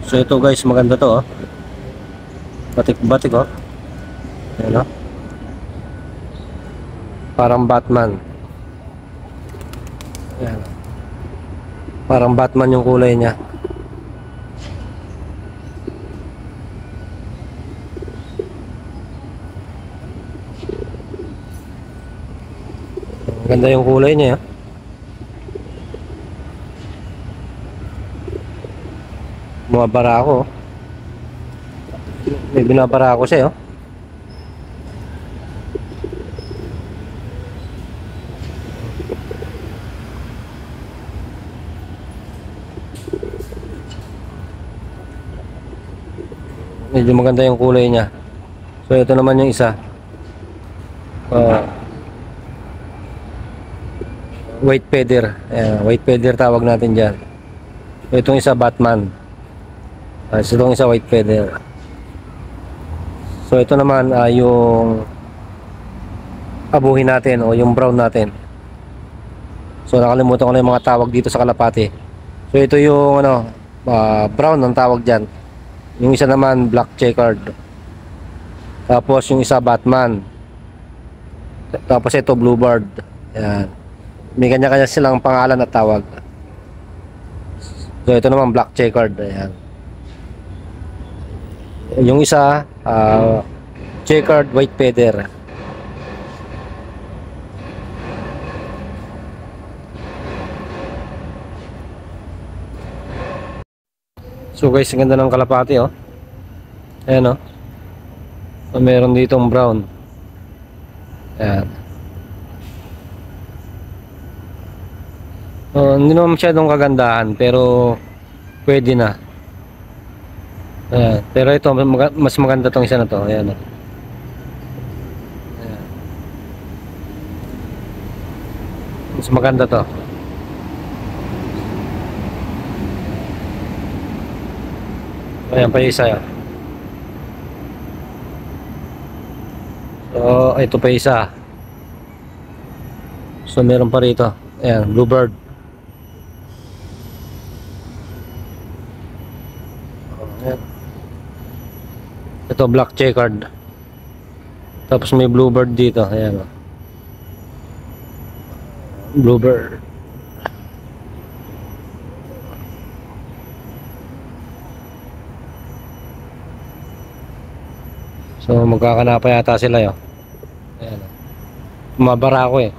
So ito guys, maganda to oh. Batik-batik oh. Ayan oh. Parang Batman. Ayan. Parang Batman yung kulay niya. Ganda yung kulay niya. Bumabara ako. May binabara ako siya. Medyo maganda yung kulay niya. So ito naman yung isa. White feather. Ayan, white feather tawag natin dyan. Itong isa Batman. Itong isa white feather. So ito naman yung abuhin natin o yung brown natin. So nakalimutan ko na yung mga tawag dito sa kalapati. So ito yung brown ang tawag dyan. Yung isa naman black checkered. Tapos yung isa Batman. Tapos ito bluebird. Ayan. May kanya-kanya silang pangalan at tawag. So ito naman black checkered. Ayan. Yung isa checkered white feather. So guys, ang ganda ng kalapati oh. Ayan oh. So, meron ditong brown. Ayan. Hindi naman masyadong kagandahan pero pwede na. Ayan. Pero ito mas maganda tong isa na to. Ayan. Ayan. Mas maganda to. Ayan pa yung isa. So ito pa yung isa. So meron pa rito. Ayan, bluebird. Ayan. Ito black checkered. Tapos may bluebird dito. Ayan. Bluebird. So magkakanapa yata sila yun. Ayan. Mabara ako eh.